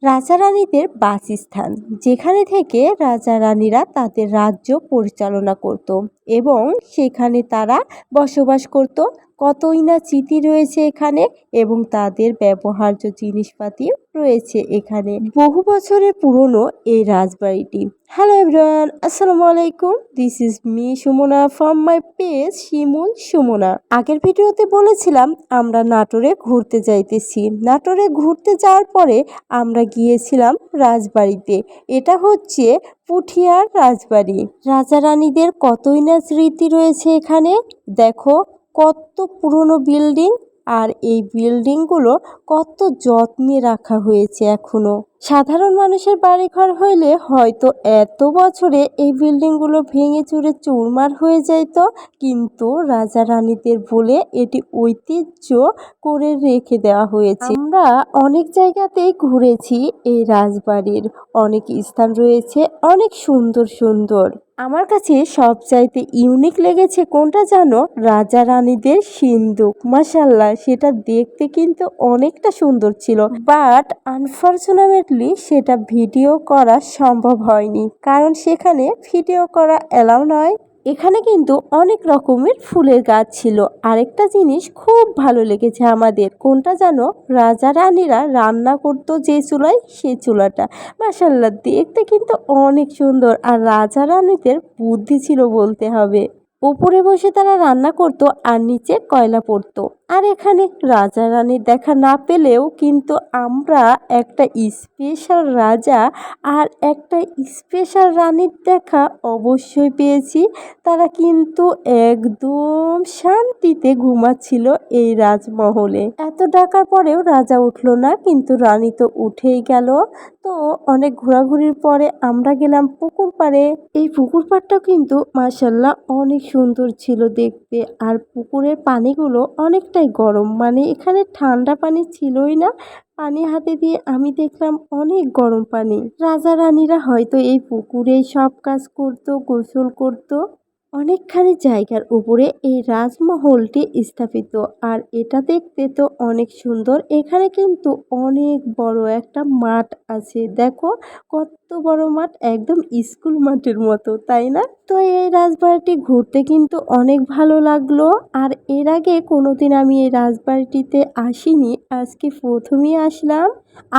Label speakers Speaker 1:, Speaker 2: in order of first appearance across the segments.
Speaker 1: রাজা রানীদের বাসস্থান, যেখানে থেকে রাজা রানীরা তাদের রাজ্য পরিচালনা করত এবং সেখানে তারা বসবাস করত। কতই না স্মৃতি রয়েছে এখানে এবং তাদের ব্যবহার্য জিনিসপাতি রয়েছে এখানে। বহু বছরের পুরনো এই রাজবাড়িটি। হ্যালো এভরিওয়ান, আসসালামু আলাইকুম। This is me Sumana from my page Shimul Sumana. আগের ভিডিওতে বলেছিলাম আমরা নাটোরে ঘুরতে যাইতেছি। নাটোরে ঘুরতে যাওয়ার পরে আমরা গিয়েছিলাম রাজবাড়িতে। এটা হচ্ছে পুঠিয়ার রাজবাড়ি। রাজা রানীদের কতই না স্মৃতি রয়েছে এখানে। দেখো কত পুরনো বিল্ডিং, আর এই বিল্ডিংগুলো কত যত্নে রাখা হয়েছে এখনো। সাধারণ মানুষের বাড়িঘর হইলে হয়তো এত বছরে এই বিল্ডিংগুলো ভেঙে চুরে চুরমার হয়ে যাইত, কিন্তু রাজা রানীদের বলে এটি ঐতিহ্য করে রেখে দেওয়া হয়েছে। আমরা অনেক জায়গাতেই ঘুরেছি, এই রাজবাড়ির অনেক স্থান রয়েছে অনেক সুন্দর সুন্দর। আমার কাছে সবচাইতে ইউনিক লেগেছে কোনটা জানো? রাজা রানীদের সিন্দুক। মাশাআল্লাহ, সেটা দেখতে কিন্তু অনেকটা সুন্দর ছিল, বাট আনফরচুনেটলি সেটা ভিডিও করা সম্ভব হয়নি, কারণ সেখানে ভিডিও করা এলাও নয়। এখানে কিন্তু অনেক রকমের ফুলের গাছ ছিল। আরেকটা জিনিস খুব ভালো লেগেছে আমাদের, কোনটা জানো? রাজা রানীরা রান্না করতো যে চুলায়, সেই চুলাটা মাশাআল্লাহ দেখতে কিন্তু অনেক সুন্দর। আর রাজা রানীদের বুদ্ধি ছিল বলতে হবে। উপরে বসে তারা রান্না করত আর নিচে কয়লা পড়তো। আর এখানে রাজা রানীর দেখা না পেলেও কিন্তু আমরা একটা স্পেশাল রাজা আর একটা স্পেশাল রানীর দেখা অবশ্যই পেয়েছি। তারা কিন্তু একদম শান্তিতে ঘুমাচ্ছিল এই রাজমহলে। এত ডাকার পরেও রাজা উঠলো না, কিন্তু রানী তো উঠেই গেল। তো অনেক ঘোরাঘুরির পরে আমরা গেলাম পুকুর পাড়ে। এই পুকুর পাড়টাও কিন্তু মাশাআল্লাহ অনেক সুন্দর ছিল দেখতে। আর পুকুরের পানিগুলো অনেকটাই গরম, মানে এখানে ঠান্ডা পানি ছিলই না। পানি হাতে দিয়ে আমি দেখলাম অনেক গরম পানি। রাজা রানীরা হয়তো এই পুকুরেই সব কাজ করত, গোসল করত। অনেকখানি জায়গার উপরে এই রাজমহলটি স্থাপিত, আর এটা দেখতে তো অনেক সুন্দর। এখানে কিন্তু অনেক বড় একটা মাঠ আছে। দেখো কত বড় মাঠ, একদম স্কুল মাঠের মতো, তাই না? তো এই রাজবাড়িটি ঘুরতে কিন্তু অনেক ভালো লাগলো। আর এর আগে কোনোদিন আমি এই রাজবাড়িটিতে আসিনি, আজকে প্রথমেই আসলাম।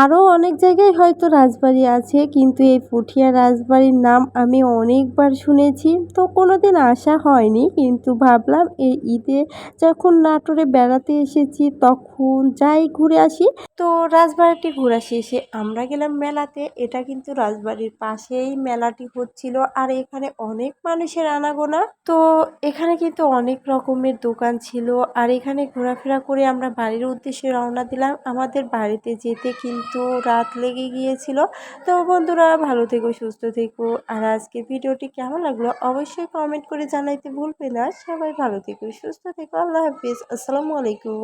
Speaker 1: আরও অনেক জায়গায় হয়তো রাজবাড়ি আছে, কিন্তু এই পুঠিয়া রাজবাড়ির নাম আমি অনেকবার শুনেছি, তো কোনোদিন আসা হয়নি। কিন্তু ভাবলাম এই ঈদে যখন নাটোরে বেড়াতে এসেছি তখন যাই ঘুরে আসি। তো রাজবাড়িটি ঘোরা শেষে আমরা গেলাম মেলাতে। এটা কিন্তু রাজবাড়ির পাশেই মেলাটি হচ্ছিল, আর এখানে অনেক মানুষের আনাগোনা। তো এখানে কিন্তু অনেক রকমের দোকান ছিল, আর এখানে ঘোরাফেরা করে আমরা বাড়ির উদ্দেশ্যে রওনা দিলাম। আমাদের বাড়িতে যেতে কিন্তু রাত লেগে গিয়েছিল। তো বন্ধুরা, ভালো থেকো, সুস্থ থেকো। আর আজকে ভিডিওটি কেমন লাগলো অবশ্যই কমেন্ট করে জানাইতে ভুলবে না। সবাই ভালো থেকো, সুস্থ থেকো। আল্লাহ হাফিজ, আসসালামু আলাইকুম।